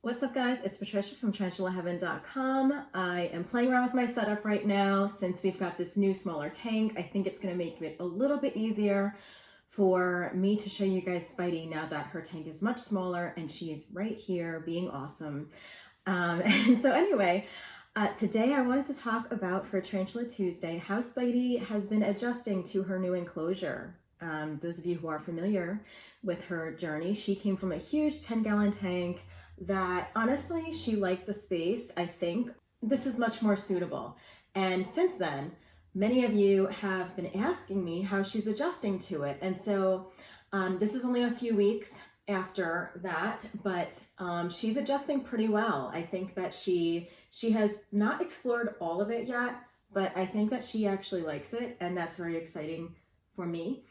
What's up, guys? It's Patricia from TarantulaHeaven.com. I am playing around with my setup right now since we've got this new smaller tank. I think it's going to make it a little bit easier for me to show you guys Spidey now that her tank is much smaller and she is right here being awesome. And so anyway, today I wanted to talk about, for Tarantula Tuesday, how Spidey has been adjusting to her new enclosure. Those of you who are familiar with her journey, she came from a huge 10-gallon tank that honestly, she liked the space. I think this is much more suitable. And since then, many of you have been asking me how she's adjusting to it. And so this is only a few weeks after that, but she's adjusting pretty well. I think that she has not explored all of it yet, but I think that she actually likes it, and that's very exciting for me,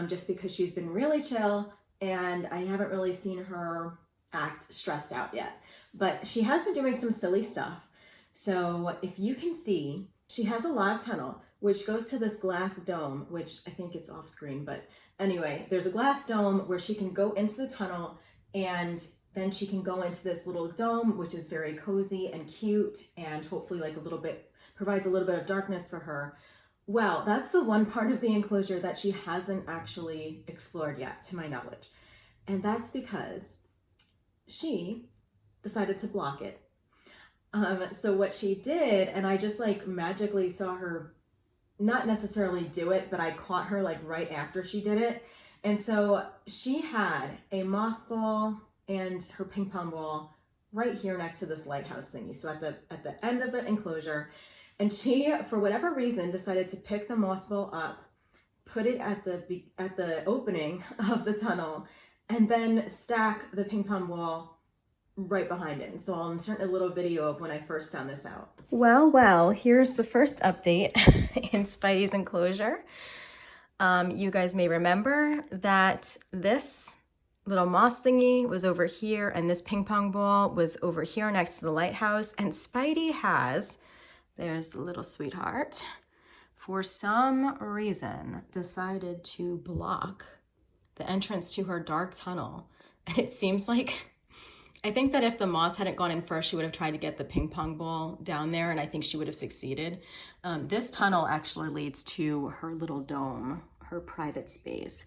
just because she's been really chill and I haven't really seen her act stressed out yet. But she has been doing some silly stuff. So if you can see, she has a log tunnel which goes to this glass dome, which I think it's off screen, but anyway, there's a glass dome where she can go into the tunnel, and then she can go into this little dome, which is very cozy and cute, and hopefully like a little bit, provides a little bit of darkness for her. Well, that's the one part of the enclosure that she hasn't actually explored yet, to my knowledge. And that's because she decided to block it. So what she did, and I just like magically saw her not necessarily do it, but I caught her like right after she did it. And so she had a moss ball and her ping pong ball right here next to this lighthouse thingy. So at the end of the enclosure, and she, for whatever reason, decided to pick the moss ball up, put it at the opening of the tunnel, and then stack the ping pong ball right behind it. And so I'll insert a little video of when I first found this out. Well, here's the first update in Spidey's enclosure. You guys may remember that this little moss thingy was over here and this ping pong ball was over here next to the lighthouse. And Spidey has, there's the little sweetheart, for some reason decided to block the entrance to her dark tunnel. And it seems like, I think that if the moss hadn't gone in first, she would have tried to get the ping pong ball down there, and I think she would have succeeded. This tunnel actually leads to her little dome, her private space.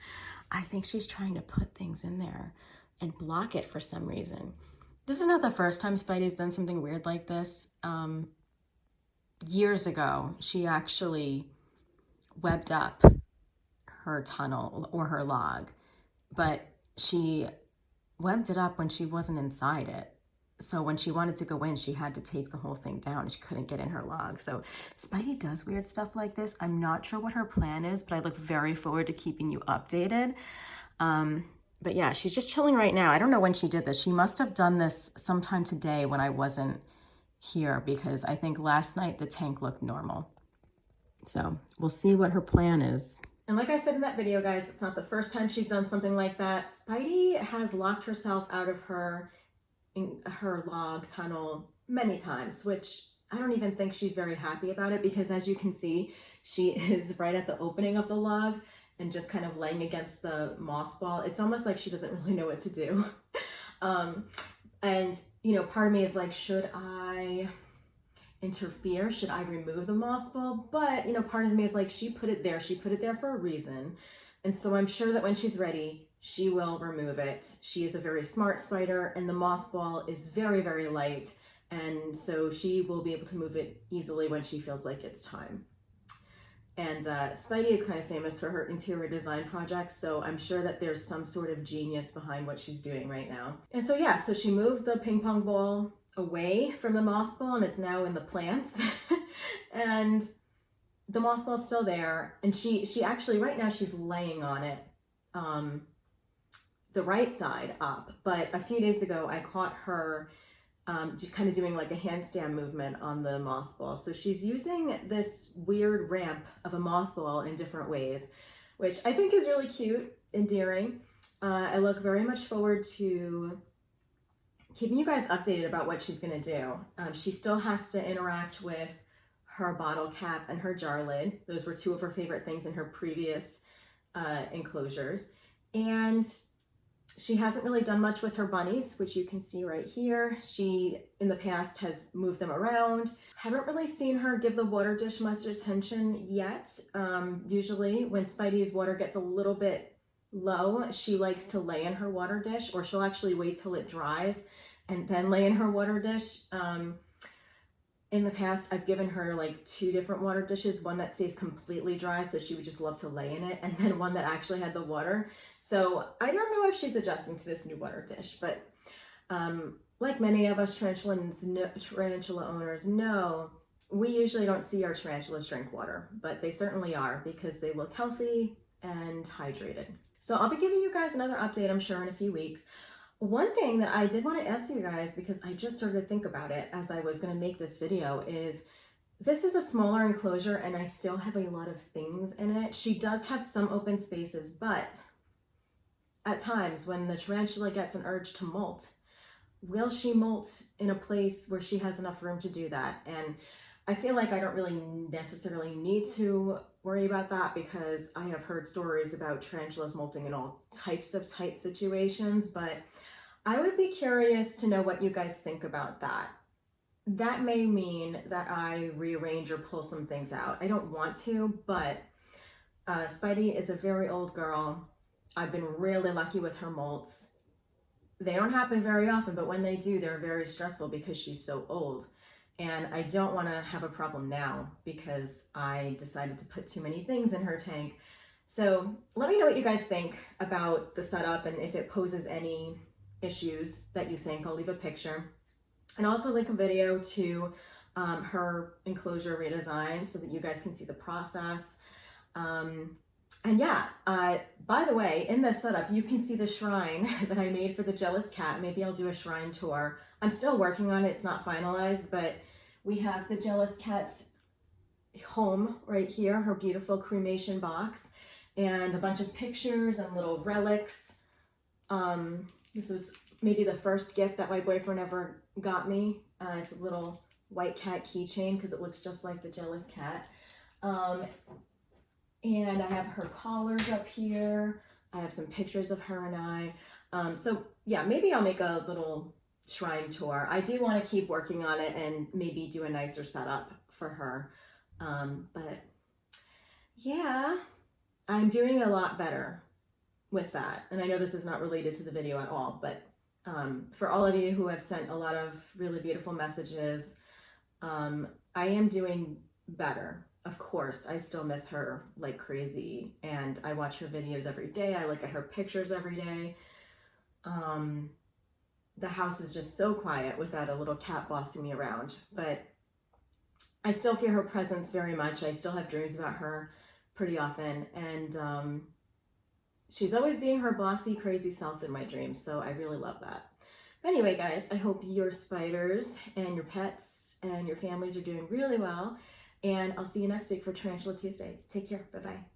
I think she's trying to put things in there and block it for some reason. This is not the first time Spidey's done something weird like this. Years ago, she actually webbed up her tunnel or her log, but she webbed it up when she wasn't inside it. So when she wanted to go in, she had to take the whole thing down and she couldn't get in her log. So Spidey does weird stuff like this. I'm not sure what her plan is, but I look very forward to keeping you updated. But yeah, she's just chilling right now. I don't know when she did this. She must have done this sometime today when I wasn't here, because I think last night the tank looked normal. So we'll see what her plan is. And like I said in that video, guys, it's not the first time she's done something like that. Spidey has locked herself out of her log tunnel many times, which I don't even think she's very happy about it, because as you can see, she is right at the opening of the log and just kind of laying against the moss ball. It's almost like she doesn't really know what to do. And, you know, part of me is like, should I interfere? Should I remove the moss ball? But, you know, part of me is like, she put it there for a reason. And so I'm sure that when she's ready, she will remove it. She is a very smart spider, and the moss ball is very, very light. And so she will be able to move it easily when she feels like it's time. And Spidey is kind of famous for her interior design projects, so I'm sure that there's some sort of genius behind what she's doing right now. And so yeah, so she moved the ping pong ball away from the moss ball, and it's now in the plants. And the moss ball's still there, and she actually, right now she's laying on it, the right side up. But a few days ago, I caught her kind of doing like a handstand movement on the moss ball. So she's using this weird ramp of a moss ball in different ways, which I think is really cute, endearing. I look very much forward to keeping you guys updated about what she's gonna do. She still has to interact with her bottle cap and her jar lid. Those were two of her favorite things in her previous enclosures. And She hasn't really done much with her bunnies, which you can see right here. She, in the past, has moved them around. Haven't really seen her give the water dish much attention yet. Usually when Spidey's water gets a little bit low, she likes to lay in her water dish, or she'll actually wait till it dries and then lay in her water dish. In the past, I've given her like 2 different water dishes, one that stays completely dry, so she would just love to lay in it, and then one that actually had the water. So I don't know if she's adjusting to this new water dish, but like many of us tarantula owners know, we usually don't see our tarantulas drink water, but they certainly are because they look healthy and hydrated. So I'll be giving you guys another update, I'm sure, in a few weeks. One thing that I did want to ask you guys, because I just started to think about it as I was going to make this video, is this is a smaller enclosure and I still have a lot of things in it. She does have some open spaces, but at times when the tarantula gets an urge to molt, will she molt in a place where she has enough room to do that? And I feel like I don't really necessarily need to worry about that, because I have heard stories about tarantulas molting in all types of tight situations, but I would be curious to know what you guys think about that. That may mean that I rearrange or pull some things out. I don't want to, but Spidey is a very old girl. I've been really lucky with her molts. They don't happen very often, but when they do, they're very stressful because she's so old. And I don't want to have a problem now because I decided to put too many things in her tank. So let me know what you guys think about the setup and if it poses any issues that you think. I'll leave a picture and also link a video to her enclosure redesign so that you guys can see the process. And yeah, by the way, in this setup, you can see the shrine that I made for the jealous cat. Maybe I'll do a shrine tour. I'm still working on it. It's not finalized, but we have the jealous cat's home right here, her beautiful cremation box, and a bunch of pictures and little relics. This was maybe the first gift that my boyfriend ever got me. It's a little white cat keychain because it looks just like the jealous cat. And I have her collars up here. I have some pictures of her and I. So yeah, maybe I'll make a little shrine tour. I do want to keep working on it and maybe do a nicer setup for her. But yeah, I'm doing a lot better with that. And I know this is not related to the video at all, but for all of you who have sent a lot of really beautiful messages, I am doing better. Of course, I still miss her like crazy, and I watch her videos every day. I look at her pictures every day. The house is just so quiet without a little cat bossing me around, but I still feel her presence very much. I still have dreams about her pretty often, and she's always being her bossy, crazy self in my dreams, so I really love that. But anyway, guys, I hope your spiders and your pets and your families are doing really well, and I'll see you next week for Tarantula Tuesday. Take care. Bye-bye.